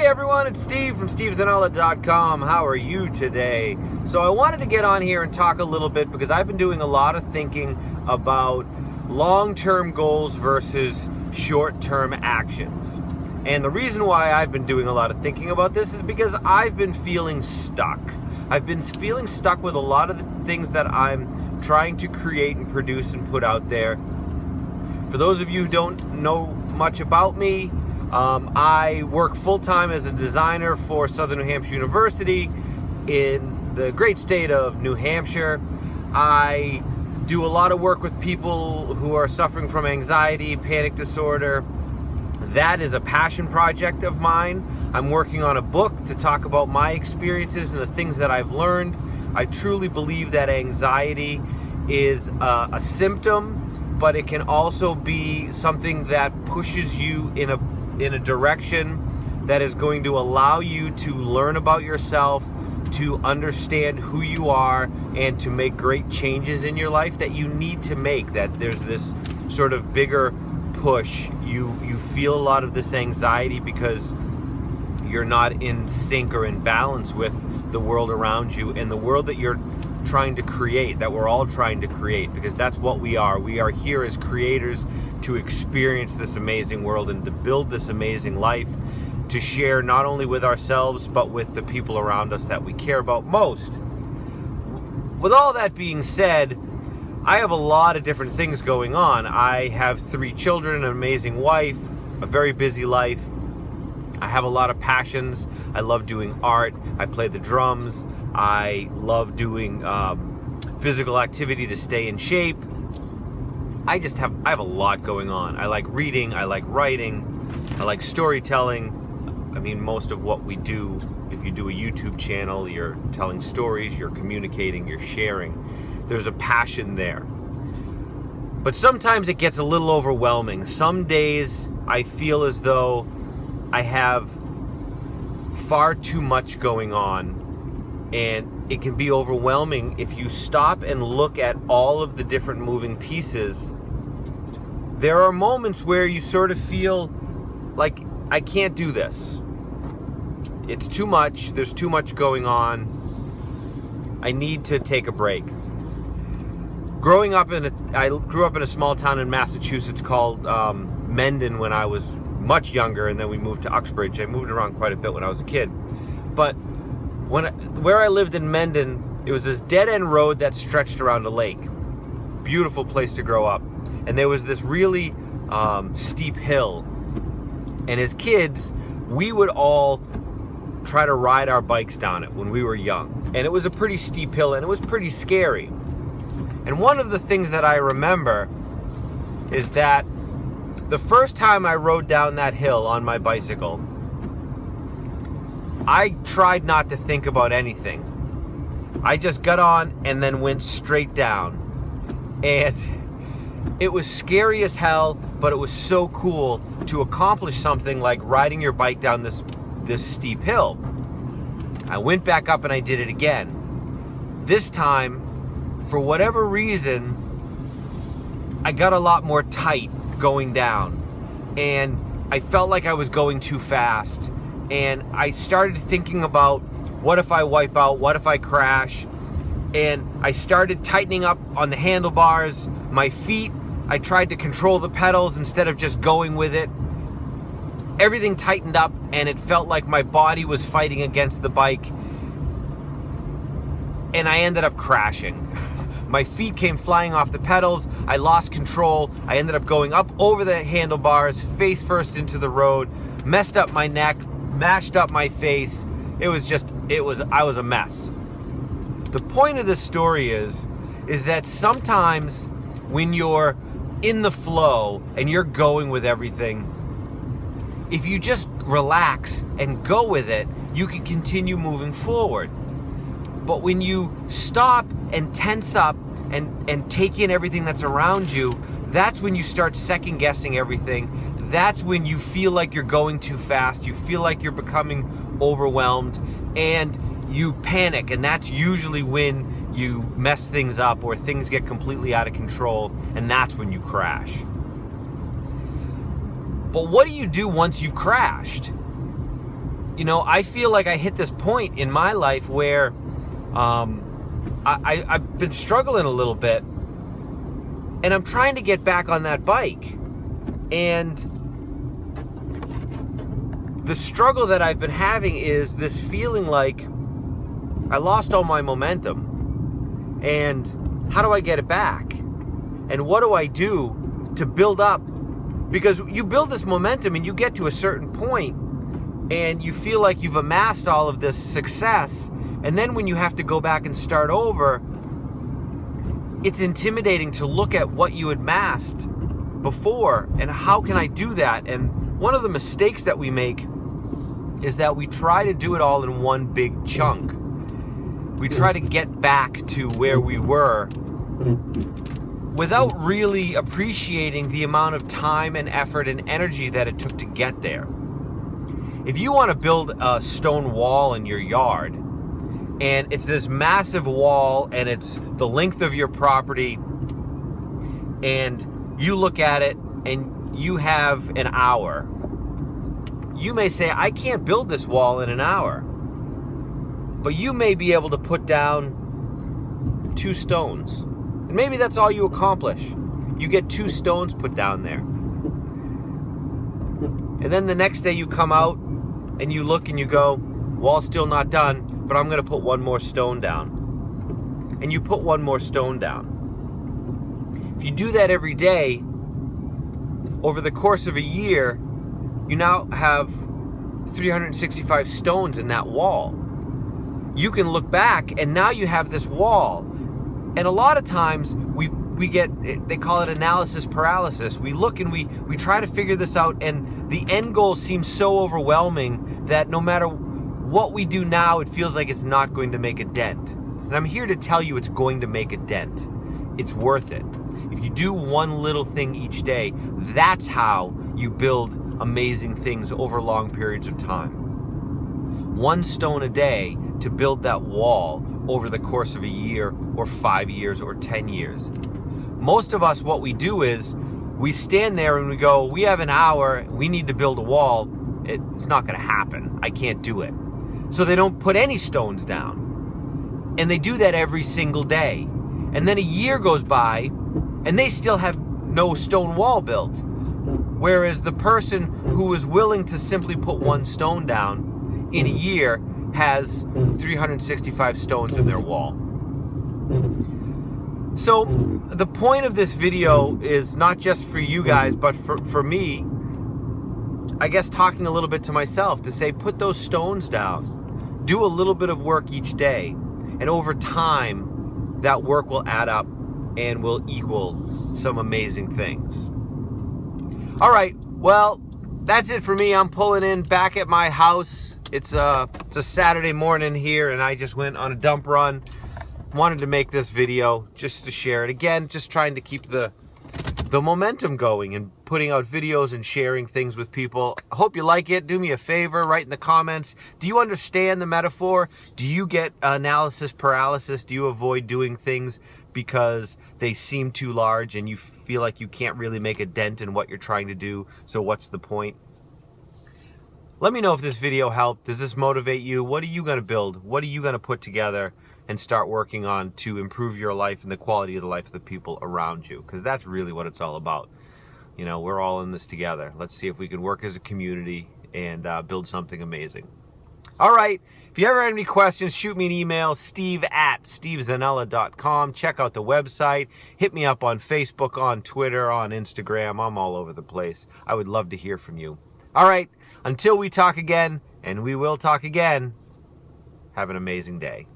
Hey everyone, it's Steve from stevesanola.com. How are you today? So I wanted to get on here and talk a little bit because I've been doing a lot of thinking about long-term goals versus short-term actions. And the reason why I've been doing a lot of thinking about this is because I've been feeling stuck. I've been feeling stuck with a lot of the things that I'm trying to create and produce and put out there. For those of you who don't know much about me, I work full-time as a designer for Southern New Hampshire University in the great state of New Hampshire. I do a lot of work with people who are suffering from anxiety, panic disorder. That is a passion project of mine. I'm working on a book to talk about my experiences and the things that I've learned. I truly believe that anxiety is a symptom, but it can also be something that pushes you in a direction that is going to allow you to learn about yourself, to understand who you are, and to make great changes in your life that you need to make. That there's this sort of bigger push. You feel a lot of this anxiety because you're not in sync or in balance with the world around you and the world that you're trying to create, that we're all trying to create, because that's what we are. We are here as creators to experience this amazing world and to build this amazing life, to share not only with ourselves but with the people around us that we care about most. With all that being said, I have a lot of different things going on. I have 3 children, an amazing wife, a very busy life. I have a lot of passions. I love doing art. I play the drums. I love doing physical activity to stay in shape. I have a lot going on. I like reading. I like writing. I like storytelling. I mean, most of what we do, if you do a YouTube channel, you're telling stories, you're communicating, you're sharing. There's a passion there. But sometimes it gets a little overwhelming. Some days I feel as though I have far too much going on, and it can be overwhelming if you stop and look at all of the different moving pieces. There are moments where you sort of feel like, I can't do this. It's too much. There's too much going on. I need to take a break. I grew up in a small town in Massachusetts called Mendon when I was much younger, and then we moved to Uxbridge. I moved around quite a bit when I was a kid. But where I lived in Mendon, it was this dead-end road that stretched around a lake. Beautiful place to grow up. And there was this really steep hill. And as kids, we would all try to ride our bikes down it when we were young. And it was a pretty steep hill, and it was pretty scary. And one of the things that I remember is that the first time I rode down that hill on my bicycle, I tried not to think about anything. I just got on and then went straight down. And it was scary as hell, but it was so cool to accomplish something like riding your bike down this steep hill. I went back up and I did it again. This time, for whatever reason, I got a lot more tight going down, and I felt like I was going too fast, and I started thinking about, what if I wipe out, what if I crash? And I started tightening up on the handlebars. My feet, I tried to control the pedals instead of just going with it. Everything tightened up, and it felt like my body was fighting against the bike, and I ended up crashing. My feet came flying off the pedals. I lost control. I ended up going up over the handlebars, face first into the road, messed up my neck, mashed up my face. I was a mess. The point of this story is that sometimes when you're in the flow and you're going with everything, if you just relax and go with it, you can continue moving forward. But when you stop and tense up and take in everything that's around you, that's when you start second guessing everything. That's when you feel like you're going too fast. You feel like you're becoming overwhelmed, and you panic. And that's usually when you mess things up or things get completely out of control, and that's when you crash. But what do you do once you've crashed? I feel like I hit this point in my life where I've been struggling a little bit, and I'm trying to get back on that bike. And the struggle that I've been having is this feeling like I lost all my momentum. And how do I get it back? And what do I do to build up? Because you build this momentum and you get to a certain point and you feel like you've amassed all of this success. And then when you have to go back and start over, it's intimidating to look at what you had amassed before and how can I do that? And one of the mistakes that we make is that we try to do it all in one big chunk. We try to get back to where we were without really appreciating the amount of time and effort and energy that it took to get there. If you want to build a stone wall in your yard, and it's this massive wall and it's the length of your property, and you look at it and you have an hour, you may say, I can't build this wall in an hour. But you may be able to put down 2 stones. And maybe that's all you accomplish. You get 2 stones put down there. And then the next day you come out and you look and you go, wall's still not done, but I'm going to put 1 more stone down. And you put 1 more stone down. If you do that every day, over the course of a year, you now have 365 stones in that wall. You can look back and now you have this wall. And a lot of times we get, they call it analysis paralysis. We look and we try to figure this out, and the end goal seems so overwhelming that no matter what we do now, it feels like it's not going to make a dent. And I'm here to tell you it's going to make a dent. It's worth it. If you do one little thing each day, that's how you build amazing things over long periods of time. 1 stone a day to build that wall over the course of a year or 5 years or 10 years. Most of us, what we do is we stand there and we go, we have an hour, we need to build a wall. It's not going to happen. I can't do it. So they don't put any stones down. And they do that every single day. And then a year goes by and they still have no stone wall built. Whereas the person who is willing to simply put 1 stone down in a year has 365 stones in their wall. So the point of this video is not just for you guys, but for me, I guess talking a little bit to myself to say, put those stones down. Do a little bit of work each day. And over time, that work will add up and will equal some amazing things. All right, well, that's it for me. I'm pulling in back at my house. It's a Saturday morning here, and I just went on a dump run. Wanted to make this video just to share it. Again, just trying to keep the momentum going and putting out videos and sharing things with people. I hope you like it. Do me a favor, write in the comments. Do you understand the metaphor? Do you get analysis paralysis? Do you avoid doing things because they seem too large and you feel like you can't really make a dent in what you're trying to do? So what's the point? Let me know if this video helped. Does this motivate you? What are you going to build? What are you going to put together and start working on to improve your life and the quality of the life of the people around you? Because that's really what it's all about. You know, we're all in this together. Let's see if we can work as a community and build something amazing. All right. If you ever have any questions, shoot me an email, steve@stevezanella.com. Check out the website. Hit me up on Facebook, on Twitter, on Instagram. I'm all over the place. I would love to hear from you. All right. Until we talk again, and we will talk again, have an amazing day.